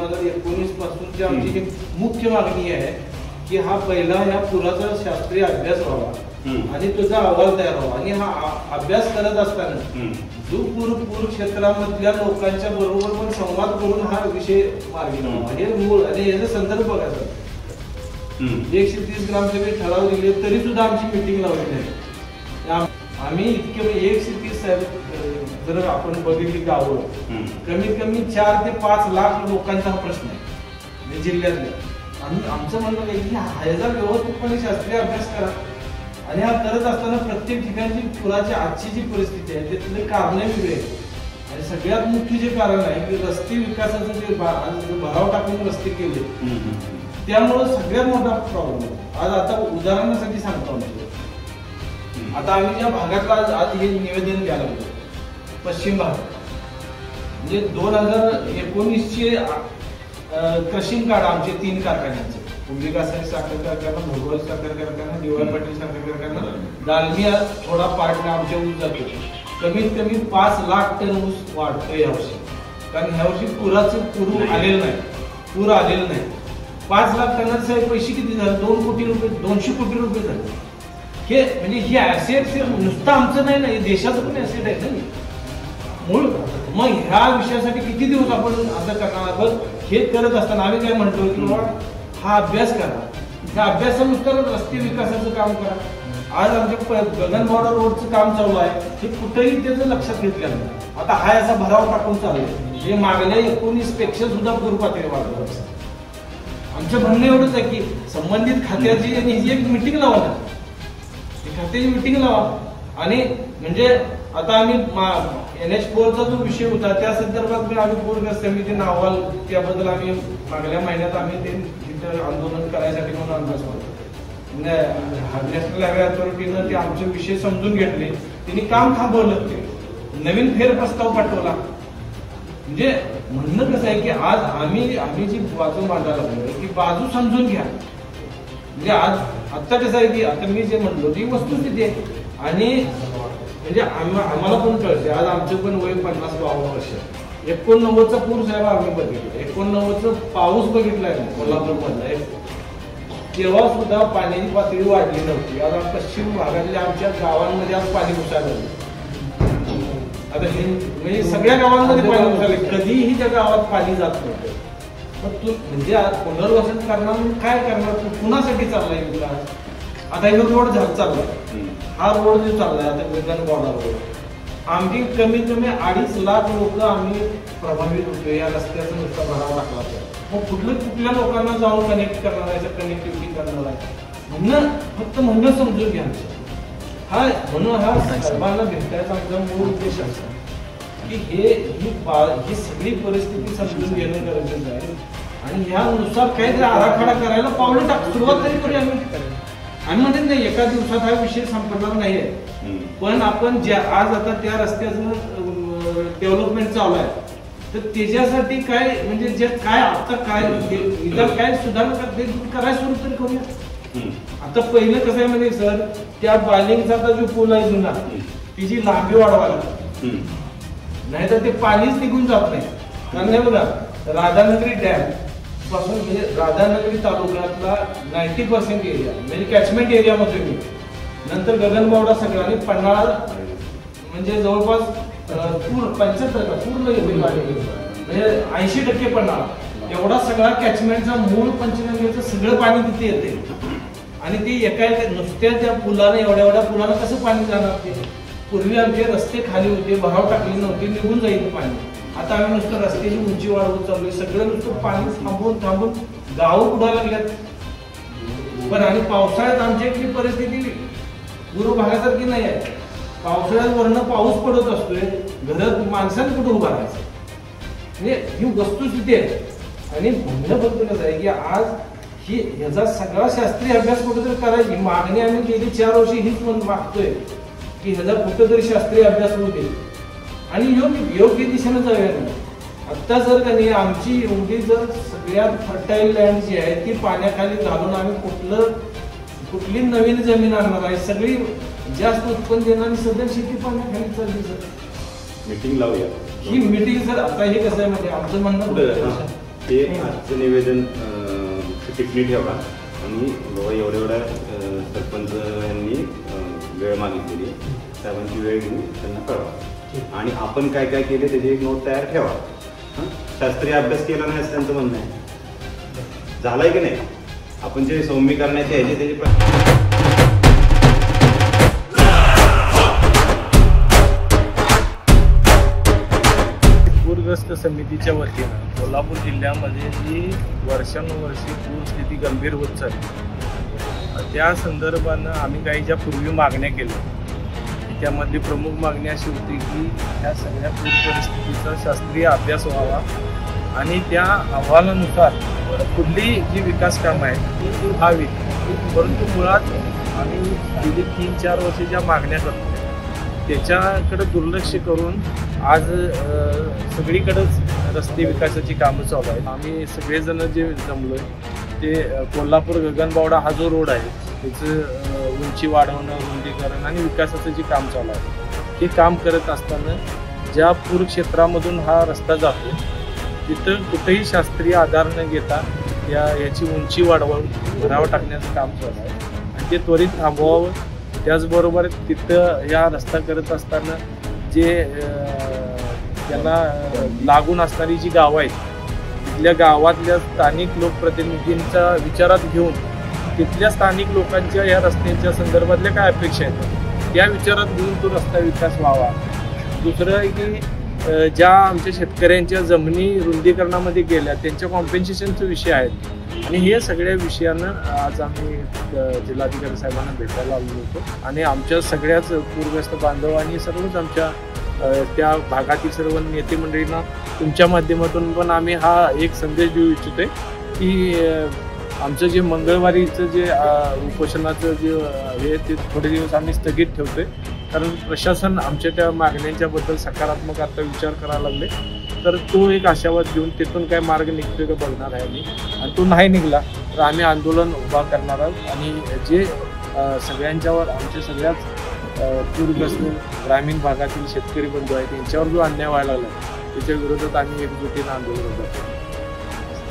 2019 पासूनची आमची ही मुख्य मागणी आहे की हा पहिला ह्या पुराचा शास्त्रीय अभ्यास व्हावा आणि तुझा अहवाल तयार व्हावा आणि हा अभ्यास करत असताना जो पूर क्षेत्रामधल्या लोकांच्या बरोबर पण संवाद करून हा विषय मार्गी लावावा हे मूळ आणि याचा संदर्भ बघायचा. 130 ग्रामसभेत ठराव दिले तरी सुद्धा आमची मिटिंग लावली नाही. आम्ही इतके 130 साहेब जर आपण बघितली गावं कमीत कमी 4 ते 5 लाख लोकांचा हा प्रश्न आहे जिल्ह्यातल्या. आमचं म्हणणं आहे की ह्याचा व्यवस्थितपणे शास्त्रीय अभ्यास करा आणि हा करत असताना प्रत्येक ठिकाणची पुराची आजची जी परिस्थिती आहे त्यातले कारण वेगळे आणि सगळ्यात मुख्य जे कारण आहे की रस्ते विकासाचं जे भराव टाकून रस्ते केले त्यामुळे सगळ्यात मोठा प्रॉब्लेम आहे. आज आता उदाहरणासाठी सांगतो आमच्या आता आम्ही ज्या भागातला आज हे निवेदन द्यायला लागलो पश्चिम भागात म्हणजे 2019चे क्रशिंग कार्ड आमचे 3 कारखान्यांचे कुंभिका साखर कारखाना, भोगवळ साखर कारखाना, DY पाटील साखर कारखाना, दालमिया थोडा पार्ट आमच्या ऊस जातो. कमीत कमी 5 लाख टन ऊस वाढतोय यावर्षी कारण ह्या वर्षी पूर आलेलं नाही. 5 लाख टनाचे पैसे किती झाले? 2 कोटी रुपये 200 कोटी रुपये झाले. हे म्हणजे ही ऍसेट नुसतं आमचं नाही ना देशाचं पण ऍसेट आहे ना मूळ. मग ह्या विषयासाठी किती दिवस आपण असं करणार? हे करत असताना आम्ही काय म्हणतो की बाबा हा अभ्यास करा. ह्या अभ्यासानुसार रस्ते विकासाचं काम करा. आज आमच्या गगनबावडा रोडचं काम चालू आहे हे कुठेही त्याचं लक्षात घेतलं नाही. आता हा याचा भराव टाकून चालू आहे हे मागल्या 19 पेक्षा सुद्धा पूर पातळी वाढवत. आमचं म्हणणं एवढंच आहे की संबंधित खात्याची एक मिटिंग लावा ना खात्याची मिटिंग लावा आणि म्हणजे आता आम्ही NH4चा जो विषय होता त्या संदर्भात आम्ही पूरग्रस्त समितीने अहवाल त्याबद्दल आम्ही मागल्या महिन्यात आम्ही ते तिथं आंदोलन करायसाठी म्हणून अभ्यास करतो. नॅशनल हायवे अथॉरिटीनं ते आमचे विषय समजून घेतले त्यांनी काम थांबवलं ते नवीन फेरप्रस्ताव पाठवला. म्हणजे म्हणणं कसं आहे की आज आम्ही जी बाजू मांडायला लागलो की बाजू समजून घ्या. म्हणजे आता कसं आहे की आता मी जे म्हणलो ती वस्तुस्थिती आहे आणि म्हणजे आम्हाला पण कळते. आज आमचं पण वय 50-52 वर्ष. 89चा पूर साहेब आम्ही बघितलं. 89चा पाऊस बघितलाय कोल्हापूर मधला तेव्हा सुद्धा पाण्याची पातळी वाढली नव्हती. आज पश्चिम भागातल्या आमच्या गावांमध्ये आज पाणी घुसायला लागलं. आता हे म्हणजे सगळ्या गावांमध्ये पाणी घुसायला कधीही त्या गावात पाणी जात नव्हतं. मग तू म्हणजे आज पुनर्वसन करणार काय करणार? तू कुणासाठी चाललाय विकास? आता हे रोड चाललाय हा रोड जो चाललाय आता गगनबावडा रोड आमची कमीत कमी 2.5 लाख लोक आम्ही प्रभावित होतो या रस्त्याचा नुसता भरावा टाकला तर. मग कुठल्या लोकांना जाऊन कनेक्ट करणार आहे कनेक्टिव्हिटी करणार आहे फक्त म्हणणं समजून घ्या. म्हणून हा सर्वांना भेटायचा आमचा मूळ उद्देश असा की ही सगळी परिस्थिती समजून घेणं गरजेचं आहे आणि ह्यानुसार काहीतरी आराखडा करायला पावलं सुरुवात तरी करूया. आम्ही म्हणत नाही एका दिवसात हा विषय संपणार नाहीये पण आपण आज आता त्या रस्त्याचं डेव्हलपमेंट चालू आहे तर त्याच्यासाठी काय म्हणजे जे काय आता काय सुधारणा करायला सुरू तरी करूया. आता पहिलं कसं आहे म्हणजे सर त्या बालिंगचा आता जो पूल आहे जुना तिची लांबी वाढवायला नाहीतर ते पाणीच निघून जात नाही. कारण हे बघा राधानगरी डॅम पासून म्हणजे राधानगरी तालुक्यातला 90% एरिया म्हणजे कॅचमेंट एरियामध्ये मी नंतर गगनबावडा सगळा आणि पन्हाळा म्हणजे जवळपास 75% पूर्ण म्हणजे 80% पन्हाळा एवढा सगळा कॅचमेंटचा मूळ पंचगंगेचं सगळं पाणी तिथे येते आणि ते एका नुसत्या त्या पुलानं एवढ्या पुलानं कसं पाणी जाणार? ते पूर्वी आमचे रस्ते खाली होते भराव टाकले नव्हते निघून जायचं पाणी. आता आम्ही नुसतं रस्त्याची उंची वाढवत चाललोय सगळं नुसतं पाणी थांबून गावं बुडायला लागल्यात. पण आणि पावसाळ्यात आमच्या इथली परिस्थिती पूर्व भागासारखी नाही आहे. पावसाळ्यात वरनं पाऊस पडत असतोय घरात माणसाने कुठं उभा राहायचं म्हणजे ही वस्तुस्थिती आहे. आणि म्हणणं फक्त कसं आहे की आज ह्याचा सगळा शास्त्रीय अभ्यास कुठेतरी करायची मागणी आम्ही गेली 4 वर्षी हीच मागतोय की ह्याचा कुठेतरी शास्त्रीय अभ्यास होते आणि योग्य दिशेने जाऊया. आता जर का नाही आमची एवढी जर सगळ्यात फर्टाईल लँड जी आहे ती पाण्याखाली घालून आम्ही कुठली नवीन जमीन आणणार आहे सगळी जास्त उत्पन्न देणारी सध्या शेती पाण्याखाली चालली. सर मीटिंग लावूया ही मीटिंग सर आता हे कसं आहे म्हणजे आमचं म्हणणं हे आजचं निवेदन टिप्पणी ठेवा आणि बाबा एवढ्या सरपंच यांनी वेळ मागितलेली, साहेबांची वेळ घेऊन त्यांना कळवा आणि आपण काय काय केले त्याची एक नोट तयार ठेवा. शास्त्रीय अभ्यास केला नाही असं त्यांचं म्हणणं आहे. झालाय की नाही? आपण जे सौम्य करण्याचे ह्याचे त्याचे पूरग्रस्त समितीच्या वतीनं कोल्हापूर जिल्ह्यामध्ये जी वर्षानुवर्षी पूरस्थिती गंभीर होत चालली, त्या संदर्भानं आम्ही काही ज्या पूर्वी मागण्या केल्या, त्यामधली प्रमुख मागणी अशी होती की ह्या सगळ्या पूर परिस्थितीचा शास्त्रीय अभ्यास व्हावा आणि त्या अहवालानुसार कुठली जी विकास कामं आहेत ती व्हावी. परंतु मुळात आम्ही गेली 3-4 वर्षे ज्या मागण्या करतो त्याच्याकडे दुर्लक्ष करून आज सगळीकडेच रस्ते विकासाची कामं चालू आहेत. आम्ही सगळेजण जे जमलोय ते कोल्हापूर गगनबावडा हा जो रोड आहे त्याचं उंची वाढवणं, रुंदीकरण आणि विकासाचं जे काम चालू आहे हे काम करत असताना ज्या पूर क्षेत्रामधून हा रस्ता जातो तिथं कुठेही शास्त्रीय आधार न घेता याची उंची वाढवून भराव टाकण्याचं काम चालू आहे आणि ते त्वरित थांबवावं. त्याचबरोबर तिथं या रस्ता करत असताना जे त्यांना लागून असणारी जी गावं आहेत तिथल्या गावातल्या स्थानिक लोकप्रतिनिधींचा विचारात घेऊन तिथल्या स्थानिक लोकांच्या या रस्त्यांच्या संदर्भातल्या काय अपेक्षा आहेत त्या विचारात घेऊन तो रस्ता विकास व्हावा. दुसरं आहे की ज्या आमच्या शेतकऱ्यांच्या जमिनी रुंदीकरणामध्ये गेल्या त्यांच्या कॉम्पेन्सेशनचे विषय आहेत आणि हे सगळ्या विषयानं आज आम्ही जिल्हाधिकारी साहेबांना भेटायला आलो होतो आणि आमच्या सगळ्याच पूरग्रस्त बांधव आणि सर्वच आमच्या त्या भागातील सर्व नेते मंडळींना तुमच्या माध्यमातून पण आम्ही हा एक संदेश देऊ इच्छितोय की आमचं जे मंगळवारीचं जे उपोषणाचं जे हे ते थोडे दिवस आम्ही स्थगित ठेवतोय कारण प्रशासन आमच्या त्या मागण्यांच्याबद्दल सकारात्मक आता विचार करायला लागले. तर तो एक आशावाद घेऊन तिथून काय मार्ग निघतोय का बघणार आहे आम्ही आणि तो नाही निघाला तर आम्ही आंदोलन उभा करणार आहोत आणि जे सगळ्यांच्यावर आमच्या सगळ्याच पूरग्रस्त ग्रामीण भागातील शेतकरी बंधू आहेत त्यांच्यावर जो अन्याय व्हायला लागला त्याच्या विरोधात आम्ही एकजुटीनं आंदोलन उभं करतो.